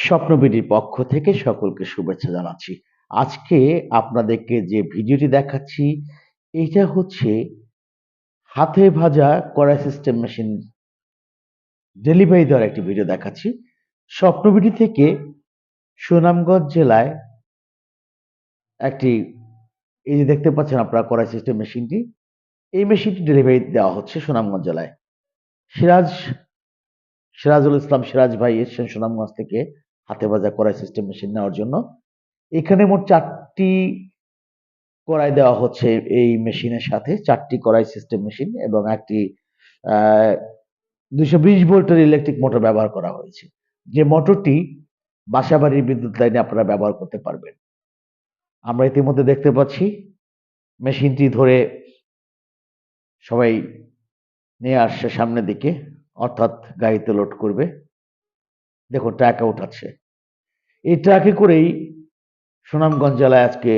স্বপ্নবিডির পক্ষ থেকে সকলকে শুভেচ্ছা জানাচ্ছি। আজকে আপনাদেরকে যে ভিডিওটি দেখাচ্ছি, এইটা হচ্ছে হাতে ভাজা কড়াই সিস্টেম মেশিন ডেলিভারি দেওয়ার একটি ভিডিও দেখাচ্ছি। স্বপ্নবিডি থেকে সুনামগঞ্জ জেলায় একটি এই যে দেখতে পাচ্ছেন আপনারা কড়াই সিস্টেম মেশিনটি, এই মেশিনটি ডেলিভারি দেওয়া হচ্ছে সুনামগঞ্জ জেলায়। সিরাজ সিরাজুল ইসলাম সিরাজ ভাই এসছেন সুনামগঞ্জ থেকে হাতে ভাজা কড়াই সিস্টেম মেশিন নেওয়ার জন্য। এখানে মোট ৪ টি কড়াই দেওয়া হচ্ছে এই মেশিনের সাথে। ৪ টি কড়াই সিস্টেম মেশিন এবং একটি আ ২২০ ভোল্টের ইলেকট্রিক মোটর ব্যবহার করা হয়েছে। যে মোটরটি বাসাবাড়ির বিদ্যুৎ লাইনে আপনারা ব্যবহার করতে পারবেন। আমরা ইতিমধ্যে দেখতে পাচ্ছি মেশিনটি ধরে সবাই নিয়ে আসছে সামনের দিকে, অর্থাৎ গাড়িতে লোড করবে। দেখুন ট্রাকে উঠাচ্ছে। এই ট্রাকে করেই সুনামগঞ্জ জেলায় আজকে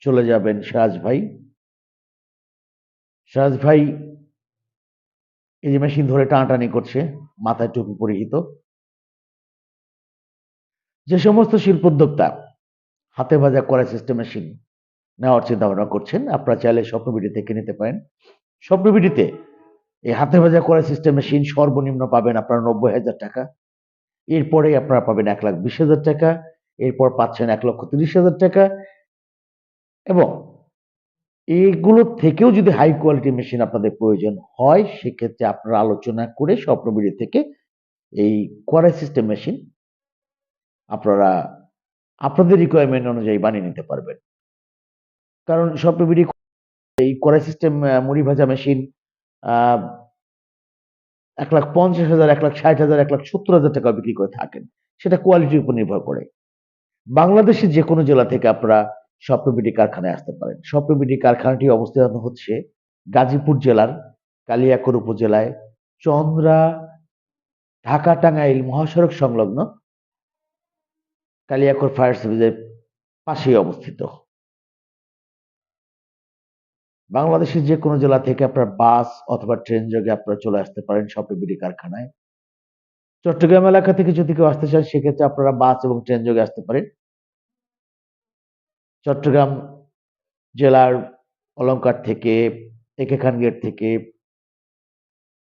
চলে যাবেন সিরাজ ভাই। সিরাজ ভাই এই যে মেশিন ধরে টানাটানি করছে, মাথায় টুপি পরিহিত। যে সমস্ত শিল্পোদ্যোক্তা হাতে ভাজা কড়াই সিস্টেম মেশিন নেওয়ার চিন্তা ভাবনা করছেন, আপনারা চাইলে স্বপ্নবিডি থেকে নিতে পারেন। স্বপ্নবিডিতে এই হাতে ভাজা কড়াই সিস্টেম মেশিন সর্বনিম্ন পাবেন আপনারা ৯০,০০০ টাকা। এরপরেই আপনারা পাবেন ১,২০,০০০ টাকা। এরপর পাচ্ছেন ১,৩০,০০০ টাকা এবং এগুলো থেকেও যদি হাই কোয়ালিটি মেশিন আপনাদের প্রয়োজন হয়, সেক্ষেত্রে আপনারা আলোচনা করে স্বপ্নবিডি থেকে এই কড়াই সিস্টেম মেশিন আপনারা আপনাদের রিকোয়ারমেন্ট অনুযায়ী বানিয়ে নিতে পারবেন। কারণ স্বপ্নবিডি এই কড়াই সিস্টেম মুড়ি ভাজা মেশিন আ ১,৫০,০০০, ১,৬০,০০০, ১,৭০,০০০ টাকায় বিক্রি করে থাকেন। সেটা কোয়ালিটির উপর নির্ভর করে। বাংলাদেশের যেকোনো জেলা থেকে আপনারা স্বপ্নবিডি কারখানায় আসতে পারেন। স্বপ্নবিডি কারখানাটি অবস্থান হচ্ছে গাজীপুর জেলার কালিয়াকৈর উপজেলায় চন্দ্রা ঢাকা-টাঙ্গাইল মহাসড়ক সংলগ্ন কালিয়াকৈর ফায়ার সার্ভিসের পাশেই অবস্থিত। বাংলাদেশের যেকোনো জেলা থেকে আপনারা বাস অথবা ট্রেন যোগে আপনারা চলে আসতে পারেন স্বপ্নবিডি কারখানায়। চট্টগ্রাম এলাকা থেকে যদি কেউ আসতে চান সেক্ষেত্রে আপনারা বাস এবং ট্রেন যোগে আসতে পারেন। চট্টগ্রাম জেলার অলংকার থেকে, একে খান গেট থেকে,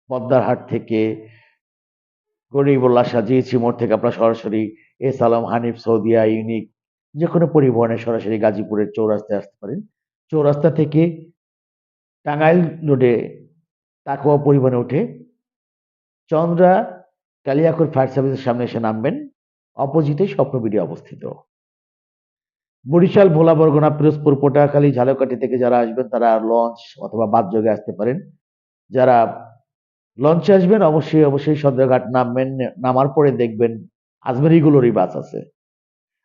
পদ্মার হাট থেকে, গরিবুল্লাহ জিইসি মোড় থেকে আপনারা সরাসরি এস আলম, হানিফ, সৌদিয়া, ইউনিক যেকোনো পরিবহনে সরাসরি গাজীপুরের চৌরাস্তায় আসতে পারেন। চৌরাস্তা থেকে টাঙ্গাইল রোডে তাকওয়া পরিবহনে উঠে চন্দ্রা কালিয়াকৈর ফায়ার সার্ভিসের সামনে এসে নামবেন। অপোজিটে স্বপ্নবিডি অবস্থিত। বরিশাল, ভোলা, বরগুনা, পিরোজপুর, পটুয়াখালী, ঝালকাঠি থেকে যারা আসবেন তারা লঞ্চ অথবা বাস যোগে আসতে পারেন। যারা লঞ্চে আসবেন অবশ্যই সদরঘাট নামবেন। নামার পরে দেখবেন আজমেরি গ্লোরি বাস আছে।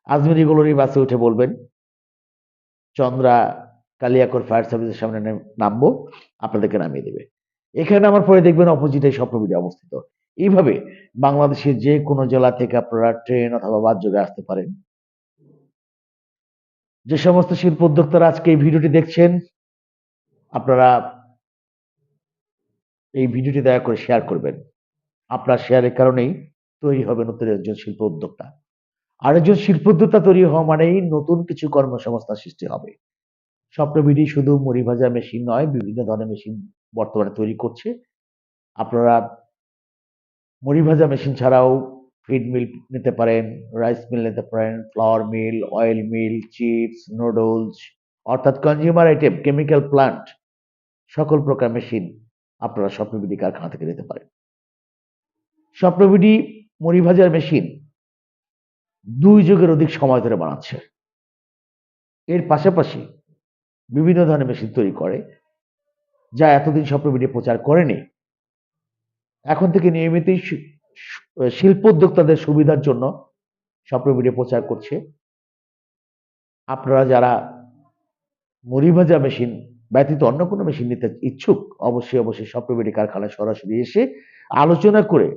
আজমেরি গ্লোরি বাসে উঠে বলবেন চন্দ্রা কালিয়াকৈর ফায়ার সার্ভিসের সামনে নামবো, আপনাদেরকে নামিয়ে দেবে। এখানে নামার পরে দেখবেন অপোজিটে স্বপ্নবিডি অবস্থিত। এইভাবে বাংলাদেশের যে কোনো জেলা থেকে আপনারা ট্রেন অথবা বাস যোগে আসতে পারেন। যে সমস্ত শিল্প উদ্যোক্তারা আজকে এই ভিডিওটি দেখছেন, আপনারা এই ভিডিওটি দয়া করে শেয়ার করবেন। আপনার শেয়ারের কারণেই তৈরি হবে নতুন একজন শিল্প উদ্যোক্তা। আরেকজন শিল্প উদ্যোক্তা তৈরি হওয়া মানেই নতুন কিছু কর্মসংস্থান সৃষ্টি হবে। স্বপ্নবিডি শুধু মুড়ি ভাজা মেশিন নয়, বিভিন্ন ধরনের মেশিন বর্তমানে তৈরি করছে। আপনারা মুড়ি ভাজা মেশিন ছাড়াও ফিড মিল নিতে পারেন, রাইস মিল নিতে পারেন, flower mill, oil mill, chips, noodles অর্থাৎ কনজিউমার আইটেম, কেমিক্যাল প্লান্ট সকল প্রকার মেশিন আপনারা স্বপ্নবিডি কারখানা থেকে নিতে পারেন। স্বপ্নবিডি মুড়ি ভাজার মেশিন ২ যুগের অধিক সময় ধরে বানাচ্ছে। এর পাশাপাশি বিভিন্ন ধরনের মেশিন তৈরি করে, যা এতদিন স্বপ্নবিডি প্রচার করেনি। এখন থেকে নিয়মিতই শিল্প উদ্যোক্তাদের সুবিধার জন্য স্বপ্নবিডি প্রচার করছে। আপনারা যারা মুড়ি ভাজা মেশিন ব্যতীত অন্য কোনো মেশিন নিতে ইচ্ছুক, অবশ্যই স্বপ্নবিডি কারখানায় সরাসরি এসে আলোচনা করে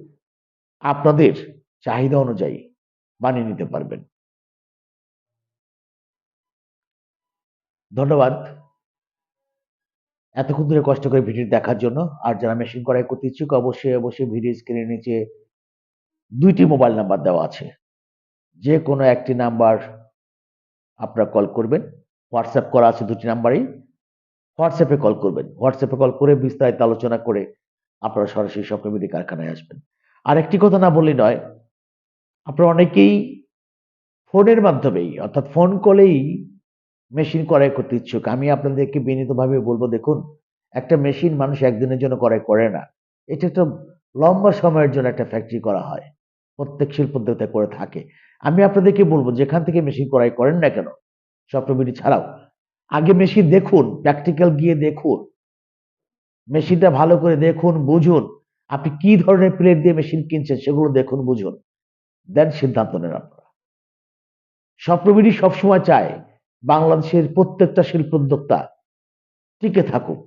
আপনাদের চাহিদা অনুযায়ী বানিয়ে নিতে পারবেন। ধন্যবাদ এতক্ষণ ধরে কষ্ট করে ভিডিওটি দেখার জন্য। আর যারা মেশিন ক্রয় করতে ইচ্ছুক অবশ্যই ভিডিও স্ক্রিনের নিচে ২ টি মোবাইল নাম্বার দেওয়া আছে। যে কোনো একটি নাম্বার আপনারা কল করবেন। হোয়াটসঅ্যাপ করা আছে দুটি নাম্বারেই। হোয়াটসঅ্যাপে কল করবেন। হোয়াটসঅ্যাপে কল করে বিস্তারিত আলোচনা করে আপনারা সরাসরি স্বপ্নবিডি কারখানায় আসবেন। আরেকটি কথা না বললেই নয়, আপনারা অনেকেই ফোনের মাধ্যমেই অর্থাৎ ফোন কলেই মেশিন ক্রয় করতে ইচ্ছুক। আমি আপনাদেরকে বিনীতভাবে বলব, দেখুন, একটা মেশিন মানুষ একদিনের জন্য ক্রয় করে না। এটা একটা লম্বা সময়ের জন্য একটা ফ্যাক্টরি করা হয়। প্রত্যেক শিল্পোদ্যোক্তা করে থাকে। আমি আপনাদেরকে বলব, যেখান থেকে মেশিন ক্রয় করেন না কেন, স্বপ্নবিডি ছাড়াও, আগে মেশিন দেখুন, প্র্যাকটিক্যাল গিয়ে দেখুন। মেশিনটা ভালো করে দেখুন, বুঝুন। আপনি কি ধরনের প্লেট দিয়ে মেশিন কিনছেন সেগুলো দেখুন, বুঝুন। দেন সিদ্ধান্ত নেন আপনারা। স্বপ্নবিডি সবসময় চায় বাংলাদেশের প্রত্যেকটা শিল্পোদ্যোক্তা টিকে থাকুক।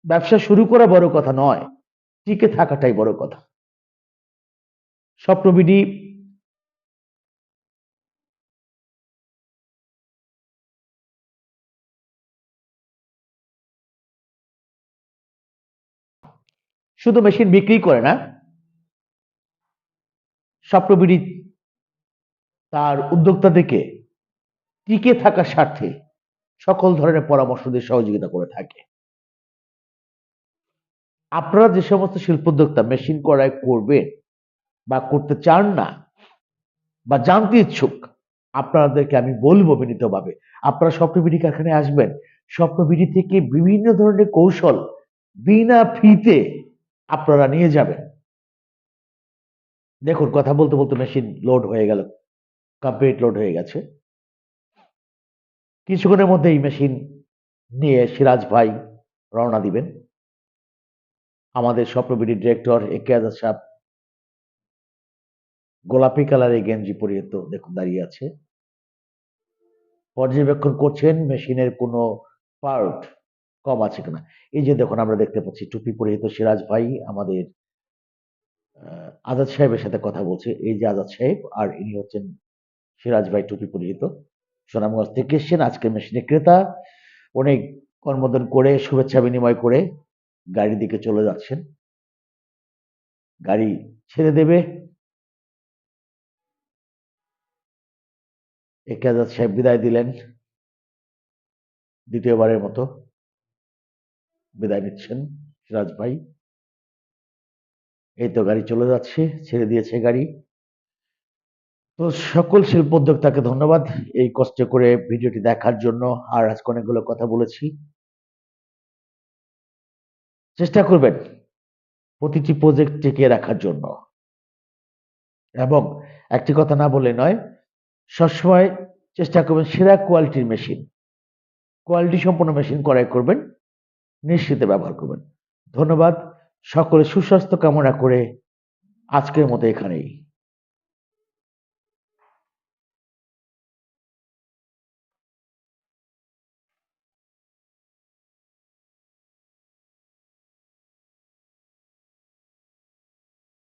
ব্যবসা শুরু করা বড় কথা নয়, টিকে থাকাটাই বড় কথা। স্বপ্নবিডি শুধু মেশিন বিক্রি করে না, স্বপ্নবিডি তার উদ্যোক্তাদেরকে টিকে থাকার স্বার্থে সকল ধরনের পরামর্শ দিয়ে সহযোগিতা করে থাকে। আপনারা যে সমস্ত শিল্পোদ্যোক্তা মেশিন ক্রয় করবেন বা করতে চান না বা জানতে ইচ্ছুক, আপনাদেরকে আমি বলবো বিনীতভাবে, আপনারা স্বপ্নবিডি কারখানায় আসবেন। স্বপ্নবিডি থেকে বিভিন্ন ধরনের কৌশল বিনা ফিতে আপনারা নিয়ে যাবেন। দেখুন, কথা বলতে বলতে মেশিন লোড হয়ে গেল, কমপ্লিট লোড হয়ে গেছে। কিছুক্ষণের মধ্যে এই মেশিন নিয়ে সিরাজ ভাই রওনা দিবেন। আমাদের স্বপ্নবিডির ডিরেক্টর একে আজাদ সাহেব গোলাপি কালারের গেঞ্জি পরিহিত দেখুন দাঁড়িয়ে আছে, পর্যবেক্ষণ করছেন মেশিনের কোনো পার্ট কম আছে কিনা। এই যে দেখুন, আমরা দেখতে পাচ্ছি টুপি পরিহিত সিরাজ ভাই আমাদের আজাদ সাহেবের সাথে কথা বলছে। এই যে আজাদ সাহেব, আর ইনি হচ্ছেন সিরাজ ভাই টুপি পরিহিত, সুনামগঞ্জ থেকে এসছেন আজকে মেশিনের ক্রেতা। অনেক কর্মোদ্ধার করে শুভেচ্ছা বিনিময় করে গাড়ির দিকে চলে যাচ্ছেন। গাড়ি ছেড়ে দেবে। একে আজাদ সাহেব বিদায় দিলেন, দ্বিতীয়বারের মতো বিদায় নিচ্ছেন সিরাজ ভাই। এই তো গাড়ি চলে যাচ্ছে, ছেড়ে দিয়েছে গাড়ি। তো সকল শিল্পোদ্যোক্তাকে ধন্যবাদ এই কষ্ট করে ভিডিওটি দেখার জন্য। আর আজকে অনেকগুলো কথা বলেছি, চেষ্টা করবেন প্রতিটি প্রজেক্ট টিকিয়ে রাখার জন্য। এবং একটি কথা না বলে নয়, সবসময় চেষ্টা করবেন সেরা কোয়ালিটির মেশিন, কোয়ালিটি সম্পন্ন মেশিন ক্রয় করবেন, নিশ্চিন্তে ব্যবহার করবেন। ধন্যবাদ। সকলে সুস্বাস্থ্য কামনা করে আজকের মতো এখানেই।